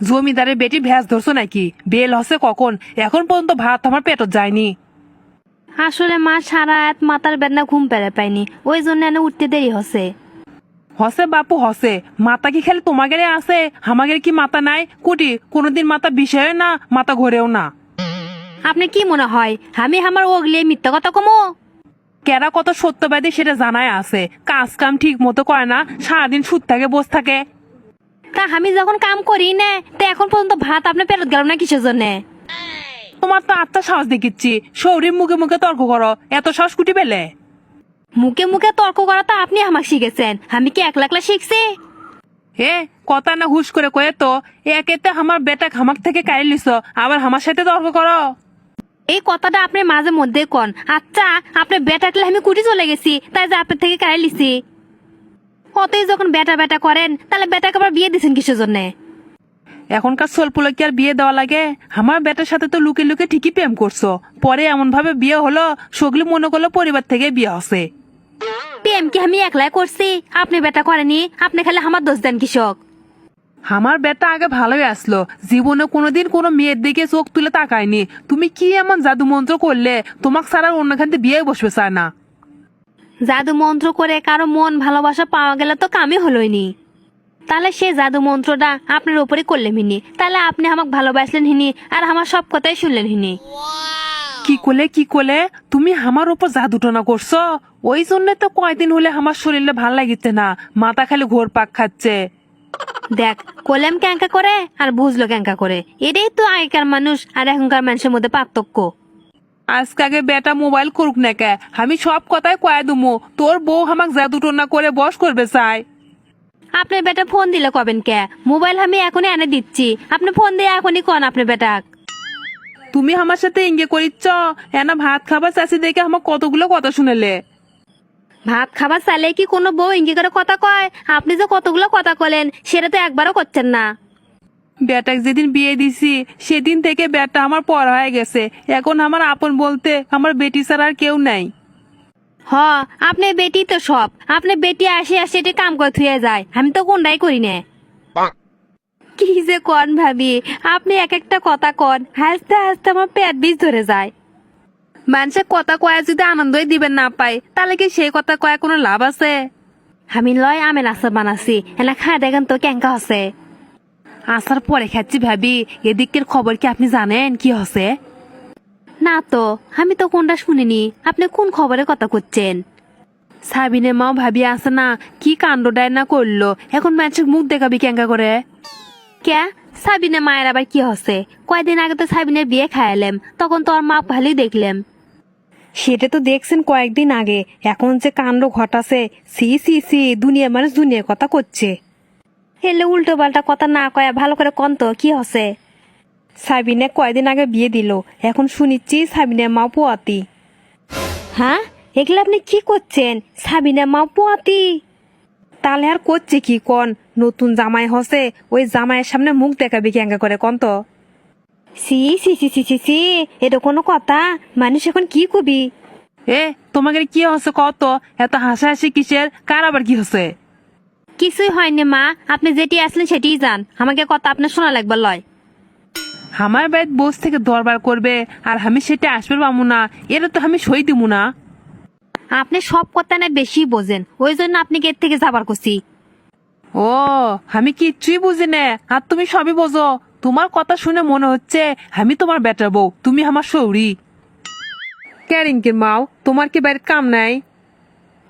জমিদারের বেটি ভ্যাস ধরছো নাকি? বেল হসে কখন? এখন পর্যন্ত ভাত আমার পেটত যায়নি। আসলে মা সারা রাত মাথার বেদনা ঘুম পেরে পাইনি, ওই জন্য এনে উঠতে দেরি হচ্ছে। হসে বাপু হসে, মাথা কি খালি তোমাদের আছে? আমাদের কি মাথা নাই? কুটি কোনোদিন মাথা বিষয় না, মাথা ঘোরেও না। আপনি কি মনে হয় আমি আমার ওগলিয়ে মিথ্যা কথা কমো? কেরা কত সত্যবাদী সেটা জানাই আছে, কাজ কাম ঠিক মতো করে না, সারাদিন সুদ থাকে বস থাকে। তা আমি যখন কাম করি না, তো এখন পর্যন্ত ভাত আপনার পেরত গেল না কিসের জন্য? তোমার তো আত্মা সাহস দেখিচ্ছি, শরীর মুখে মুখে তর্ক করো, এত সাহস কুটি পেলে? মুখে মুখে তর্ক করা তো আপনি আমাকে শিখেছেন, আমি কি একলা একলা শিখছি? হে কথা না হুশ করে কয়ে তো, একেতে আমার বেটা খামাক থেকে কাড়ি লিছ, আবার আমার সাথে তর্ক করো। এই কথাটা আপনি মাঝে মধ্যে কন। আচ্ছা, আপনার বেটাকলে আমি কুটি চলে গেছি, তাই যে আপনার থেকে কাড়ি লিছি। অতই যখন বেটা বেটা করেন, তাহলে বেটাকে আবার বিয়ে দিচ্ছেন কিসের জন্য? এখনকার সোলপুলে কি আর বিয়ে দেওয়া লাগে? আমার বেটার সাথে তো লুকে লুকে ঠিকই প্রেম করছো, পরে এমন ভাবে বিয়ে হলো, সগলি মনে করলো পরিবার থেকে বিয়ে হচ্ছে। প্রেম কি আমি একলাই করছি? আপনি বেটা করেনি, আপনি খালি আমার দোষ দেন কৃষক। আমার বেটা আগে ভালোই আসলো, জীবনে কোনোদিন কোনো মেয়ের দিকে চোখ তুলে তাকায়নি। তুমি কি এমন জাদু মন্ত্র করলে তোমাক ছাড়া অন্যখান থেকে বিয়ে বসবে চায় না? জাদু মন্ত্র করে কারো মন ভালোবাসা পাওয়া গেলে তো কামই হলোইনি। তাহলে সে জাদু মন্ত্রটা আপনার উপরে করলেন হিনি, তাহলে আপনি আমাকে ভালোবাসলেন হিনি, আর আমার সব কথাই শুনলেন হিনি। কি করলে তুমি আমার উপর জাদুটনা করছো? ওই জন্য তো কয়দিন হলে আমার শরীরে ভাল লাগিতে না, মাথা খালি ঘোর পাক খাচ্ছে। দেখ, কলেম ক্যাঙ্কা করে আর বুঝলো ক্যাঙ্কা করে, এটাই তো আগেকার মানুষ আর এখনকার মানুষের মধ্যে পার্থক্য। আজকে আগে বেটা মোবাইল করুক না কে, আমি সব কথাই কয়ে দুমু, তোর বউ আমাক জাদুটনা করে বস করবে চাই। আপনার বেটা ফোন দিলে কবেন কে? মোবাইল আমি এখনই এনে দিচ্ছি, আপনি ফোন দিয়ে এখনই কন আপনার বেটাক। তুমি আমার সাথে ইঙ্গে করিচ্ছ, এনা ভাত খাবার চাষি দেখে আমার কতগুলো কথা শুনেলে। ভাত খাবার চাইলে কি কোনো বউ ইঙ্গি করে কথা কয়? আপনি যে কতগুলো কথা কলেন সেটা তো একবারও করছেন না। বেটাক যেদিন বিয়ে দিছি সেদিন থেকে বেটা আমার পর হয়ে গেছে, এখন আমার আপন বলতে আমার বেটি ছাড়া আর কেউ নাই। হ, আপনি বেটি তো সব, আপনি বেটি আসে আসে এটা কাম করে থুয়ে যায়, আমি তো কোনটাই করি না। কি যে কন ভাবি, আপনি এক একটা কথা কন, হাসতে হাসতে আমার পেট বিষ ধরে যায়। মানুষের কথা কয়া যদি আনন্দই দিবেন না পাই, তাহলে কি সেই কথা কয়া কোনো লাভ আছে? আমি লয় আমের আচার বানাচ্ছি, এনা খায় দেখেন তো কেঙ্কা হচ্ছে। আসার পরে খাচ্ছি ভাবি, এদিকের খবর কি আপনি জানেন কি হচ্ছে? না তো, আমি তো কোনটা শুনিনি, আপনি কোন খবরের কথা করছেন? সাবিনের মাও ভাবি আছে না, কি কাণ্ডটাই না করলো, এখন মানুষের মুখ দেখাবি কেঙ্কা করে? কে? সাবিনের মায়ের আবার কি হচ্ছে? কয়দিন আগে তো সাবিনের বিয়ে খায়ালাম, তখন তো আর মা ভালোই দেখলাম। সেটা তো দেখছেন কয়েকদিন আগে, এখন যে কাণ্ড ঘটাছে, সি সি সি, দুনিয়া মানুষ দুনিয়ার কথা করছে। হেলে উল্টো পাল্টা কথা না কয়া ভালো করে কন তো কি হচ্ছে? সাবিনে কয়দিন আগে বিয়ে দিল, এখন শুনিচ্ছি সাবিনের মা পোয়াতি। হ্যাঁ, এগুলো আপনি কি করছেন? সাবিনের মা পোয়াতি? তাহলে আর করছে কি কন, নতুন জামাই হসে, ওই জামাইয়ের সামনে মুখ দেখাবি কেঙ্কা করে কন তো? সি সি সি সি সি সি, এটা কোনো কথা? মানুষ এখন কি কবি? এ তোমাকে কি হচ্ছে কত, এত হাসাহাসি কিসের? কার আবার কি হচ্ছে? কিছুই হয়নি মা, আপনি যেটি আসলেন সেটিই যান, আমাকে কথা আপনার শোনা লাগবে লয়। আমার বাড়িতে বস থেকে দরবার করবে আর আমি সেটা আসবে পাবো না, এটা তো আমি সই দিব না। আপনি সব কথা না বেশি বোঝেন, ওই জন্য আপনি গেট থেকে যাবার করছি। ও, আমি কিচ্ছুই বুঝি না, আর তুমি সবই বোঝো। তোমার কথা শুনে মনে হচ্ছে আমি তোমার বেটা বউ, তুমি আমার সৌরি। ক্যারিংকের মাও, তোমার কি বাড়িতে কাম নাই?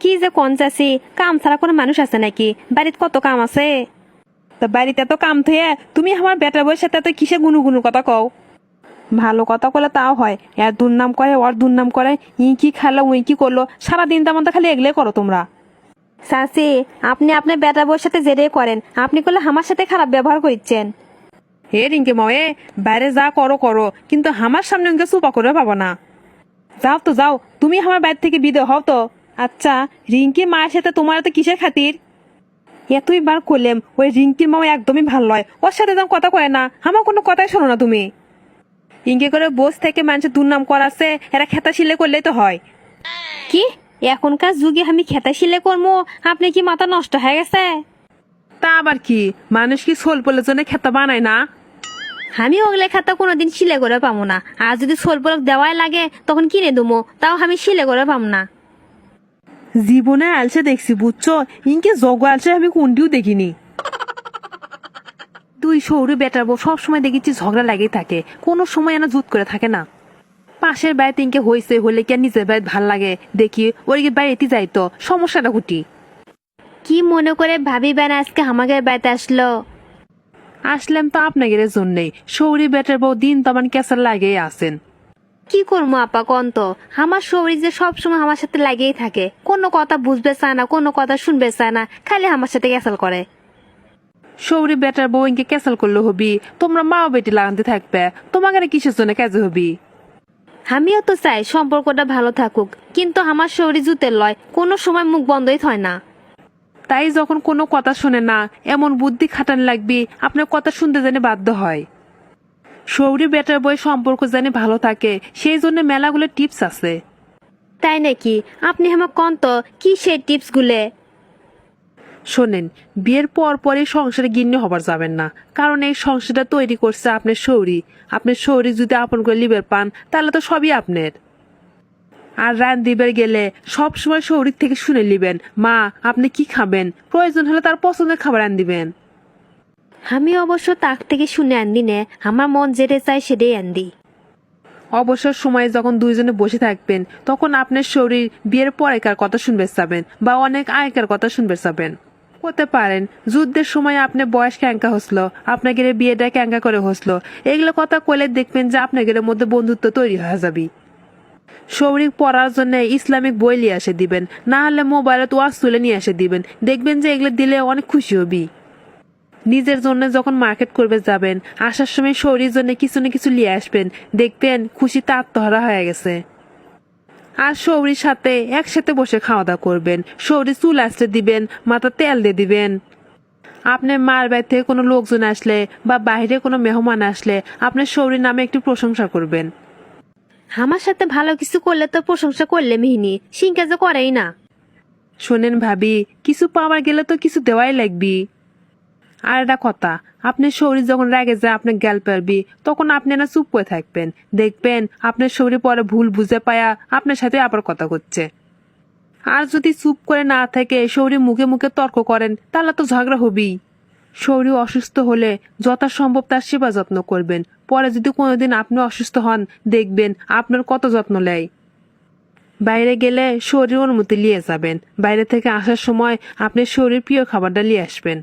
কি যে কোন চাষি, কাম ছাড়া কোনো মানুষ আছে নাকি? বাড়িতে কত কাম আছে। তা বাড়িতে এত কাম থয়ে তুমি আমার বেটা বউয়ের সাথে এত কিসে গুনু গুনু কথা কও? ভালো কথা কলে তাও হয়, এর দুর্নাম করে ওর দুর্নাম করে, ই কি খালো উই কি করলো, সারাদিন তেমন তো খালি এগলে করো তোমরা। চাষি, আপনি আপনার বেটা বউর সাথে জেরে করেন, আপনি করলে আমার সাথে খারাপ ব্যবহার করছেন। হে রিঙ্কি মাও, বাইরে যা করো করো, কিন্তু আমার সামনে ওকে চুপা করে পাবো না। যাও তো যাও, তুমি আমার বাড়ি থেকে বিদে হও তো। আচ্ছা, রিঙ্কি মায়ের সাথে তোমার এত কিসের খাতির? এতই বার করলাম, ওই রিঙ্কির মাও একদমই ভালো নয়, ওর সাথে যেমন কথা কয় না, আমার কোনো কথাই শোনো না তুমি। ইঙ্গে করে বস থেকে মানুষের দুর্নাম করাচ্ছে, এরা খেতা শিলে করলেই তো হয়। কি এখনকার যুগে আমি খেতা শিলে করবো? আপনি কি মাথা নষ্ট হয়ে গেছে? তা আবার কি, মানুষ কি সোল পোলের জন্য খেতা বানায় না? আমি ওগুলা খাতা কোনোদিন সিলে করে পাবো না। আর যদি সোলপলক দেওয়াই লাগে তখন কিনে দেবো, তাও আমি সিলে করে পাবো না। জীবনে আলসে দেখছি বুঝছো, ইনকে জগ আলসে আমি কোনটিও দেখিনি। দুই সৌরে বেটার বউ সবসময় দেখেছি ঝগড়া লাগেই থাকে, কোনো সময় এনা জুত করে থাকে না। পাশের বাড়িতে ইনকে হয়েছে হলে কি আর নিজের বাড়িতে ভাল লাগে, দেখি ওই বাড়িতে যাইতো সমস্যাটা ঘটি। কি মনে করে ভাবি বেন আজকে আমাকে বাড়িতে আসলো? আসলাম তো আপনাদের জন্যই, সৌরি বেটার বউ দিন তমান কেসার লাগেই আছেন। কি করবো আপা কন তো, আমার শরীর যে সবসময় আমার সাথে লাগেই থাকে, কোনো কথা বুঝবে চায় না, কোনো কথা শুনবে চায় না, খালি আমার সাথে ক্যাসাল করে। সৌরি বেটার বউ ইনকে ক্যাসাল করলে হবি, তোমরা মা বেটি লাগাতে থাকবে, তোমাকে কিসের জন্য কাজে হবি। আমিও তো চাই সম্পর্কটা ভালো থাকুক, কিন্তু আমার শরীর জুতের লয়, কোনো সময় মুখ বন্ধই হয় না। তাই যখন কোনো কথা শোনে না, এমন বুদ্ধি খাটান লাগবি আপনার কথা শুনতে জানি বাধ্য হয়। সৌরি বেটার বই সম্পর্ক জানি ভালো থাকে, সেই জন্য মেলাগুলো টিপস আছে। তাই নাকি? আপনি আমার কন তো কি সেই টিপস গুলে? শোনেন, বিয়ের পর পরই সংসারে গিন্নি হবার যাবেন না, কারণ এই সংসারটা তৈরি করছে আপনার শৌরি। আপনার শৌরি যদি আপন করে লিবের পান তাহলে তো সবই আপনার। আর রান দিবার গেলে সবসময় শৌরির থেকে শুনে লিবেন, মা আপনি কি খাবেন, প্রয়োজন হলে তার পছন্দের খাবার আন দিবেন। আমি অবশ্য তাক থেকে শুনে আনদি নে, আমার মন যেটা চাই সেটাই আনদি। অবসর সময়ে যখন দুইজনে বসে থাকবেন তখন আপনার শরীর বিয়ের পরেকার কথা শুনবে চাবেন বা অনেক আগেকার কথা শুনবে চাবেন। হতে পারেন যুদ্ধের সময় আপনি বয়স ক্যাঙ্কা হসলো, আপনাকে বিয়েটা ক্যাঙ্কা করে হসলো, এগুলো কথা কইলে দেখবেন যে আপনাদের মধ্যে বন্ধুত্ব তৈরি হয়ে যাবে। শৌরিক পড়ার জন্য ইসলামিক বই নিয়ে এসে দিবেন, না হলে মোবাইলে তো ওয়াজ তুলে নিয়ে এসে দিবেন, দেখবেন যে এগুলো দিলে অনেক খুশি হবি। নিজের জন্য যখন মার্কেট করবে যাবেন, আসার সময় শরীরের জন্য কিছু না কিছু নিয়ে আসবেন, দেখবেন খুশিতে আত্মহারা হয়ে গেছে। আর শৌরির সাথে একসাথে বসে খাওয়া দাওয়া করবেন, শৌরি চুল আসতে দিবেন, মাথা তেল দিয়ে দিবেন। আপনার মার বাড়ি থেকে কোনো লোকজন আসলে বা বাইরে কোনো মেহমান আসলে আপনার শৌরির নামে একটু প্রশংসা করবেন। আমার সাথে ভালো কিছু করলে তো প্রশংসা করলে মিহিনি, সিংকা যে করেই না। শোনেন ভাবি, কিছু পাওয়ার গেলে তো কিছু দেওয়াই লাগবি। আর একটা কথা, আপনার শরীর যখন রেগে যায় আপনি জ্ঞান পারবি, তখন আপনি না চুপ করে থাকবেন, দেখবেন আপনার শরীর পরে ভুল বুঝে পায়া আপনার সাথে আবার কথা করছে। আর যদি চুপ করে না থাকে শরীর মুখে মুখে তর্ক করেন তাহলে তো ঝগড়া হবেই। শরীর অসুস্থ হলে যথাসম্ভব তার সেবা যত্ন করবেন, পরে যদি কোনোদিন আপনি অসুস্থ হন দেখবেন আপনার কত যত্ন নেয়। বাইরে গেলে শরীর অনুমতি নিয়ে যাবেন, বাইরে থেকে আসার সময় আপনি শরীর প্রিয় খাবারটা নিয়ে আসবেন।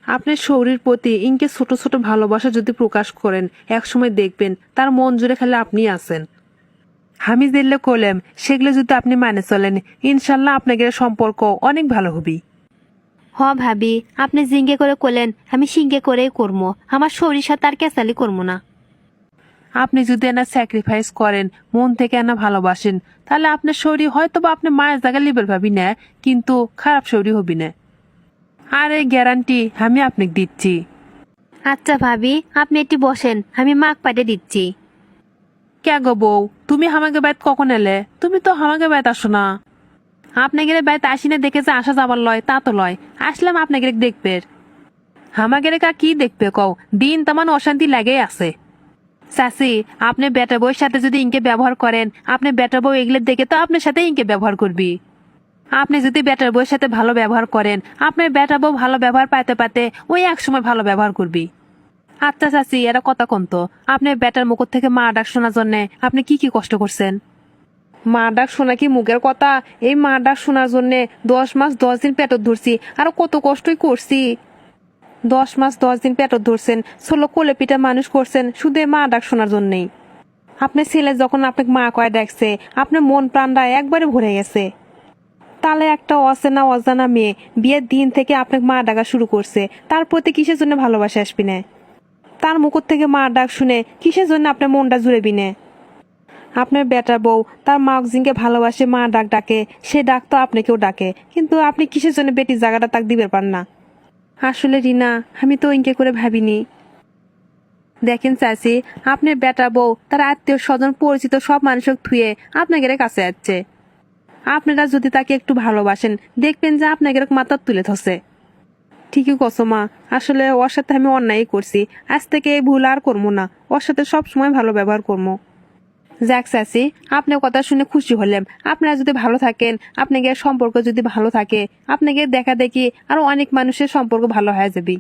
আপনার শরীর প্রতি ইনকে ছোট ছোট ভালোবাসা যদি প্রকাশ করেন, এক সময় দেখবেন তার মন জুড়ে খালি আপনি আছেন। আমি যেগুলো করলাম সেগুলো যদি আপনি মানে চলেন, ইনশাল্লাহ আপনাদের সম্পর্ক অনেক ভালো হবে। হ ভাবি, আপনি জিঙ্গে করে করলেন, আমি সিঙ্গে করেই করবো, আমার শরীর সাথে আর ক্যাসালি করবো না। আপনি যদি এনা স্যাক্রিফাইস করেন, মন থেকে এনা ভালোবাসেন, তাহলে আপনার শরীর হয়তো বা আপনি মায়ের জায়গায় লিবেল ভাবি না, কিন্তু খারাপ শরীর হবি না। আর এই গ্যারান্টি আমি আপনাকে দিচ্ছি। আচ্ছা ভাবি, আপনি একটু বসেন, আমি মাক পাঠিয়ে দিচ্ছি। কে গো বউ, তুমি আমাকে বাইত কখন এলে? তুমি তো আমাকে বাইত আসো না। আপনাকে বাইত আসি না দেখে যে আসা যাবার লয় তা তো লয়, আসলাম আপনাকে দেখবে। আমাকে কা কি দেখবে কও, দিন তেমন অশান্তি লাগেই আছে। চাচি, আপনি বেটা বউয়ের সাথে যদি ইনকে ব্যবহার করেন, আপনি বেটা বউ এগুলো দেখে তো আপনার সাথে ইনকে ব্যবহার করবি। আপনি যদি বেটার বউয়ের সাথে ভালো ব্যবহার করেন, আপনার বেটা বউ ভালো ব্যবহার পাইতে পাতে ওই এক সময় ভালো ব্যবহার করবি। আচ্ছা চাচি, এরা কথা কন তো, আপনার বেটার মুখ থেকে মা ডাক শোনার জন্য আপনি কি কি কষ্ট করছেন? মা ডাক শোনা কি মুখের কথা? এই মা ডাক শোনার জন্য 10 মাস 10 দিন পেটত ধরছি, আরো কত কষ্টই করছি। 10 মাস 10 দিন পেটত ধরছেন, ছোলো কোলে পিঠা মানুষ করছেন শুধু এই মা ডাক শোনার জন্যই। আপনার ছেলে যখন আপনাকে মা কয়ে ডাকছে, আপনার মন প্রাণটা একবারে ভরে গেছে। তাহলে একটা অচেনা অজানা মেয়ে বিয়ের দিন থেকে আপনাকে মা ডাকা শুরু করছে, তার প্রতি কিসের জন্য ভালোবাসা আসবি না? তার মুখ থেকে মা ডাক শুনে কিসের জন্য আপনার মনটা জুড়েবি না? আপনার বেটা বউ তার মা জিনকে ভালোবাসে, মা ডাক ডাকে, সে ডাক তো আপনাকেও ডাকে, কিন্তু আপনি কিসের জন্য বেটির জায়গাটা তাক দিবে পার না? আসলে রিনা, আমি তো ইনকে করে ভাবিনি। দেখেন চাচি, আপনার বেটা বউ তার আত্মীয় স্বজন পরিচিত সব মানুষকে থুয়ে আপনাদের কাছে যাচ্ছে। আপনারা যদি তাকে একটু ভালোবাসেন, দেখবেন যে আপনাদের মাথা তুলে ধরছে। ঠিকই কছো মা, আসলে ওর সাথে আমি অন্যায় করছি। আজ থেকে এই ভুল আর করবো না, ওর সাথে সব সময় ভালো ব্যবহার করবো। যাক চাচি, আপনার কথা শুনে খুশি হলাম। আপনারা যদি ভালো থাকেন, আপনাদের সম্পর্ক যদি ভালো থাকে, আপনাদের দেখা দেখি আরো অনেক মানুষের সম্পর্ক ভালো হয়ে যাবে।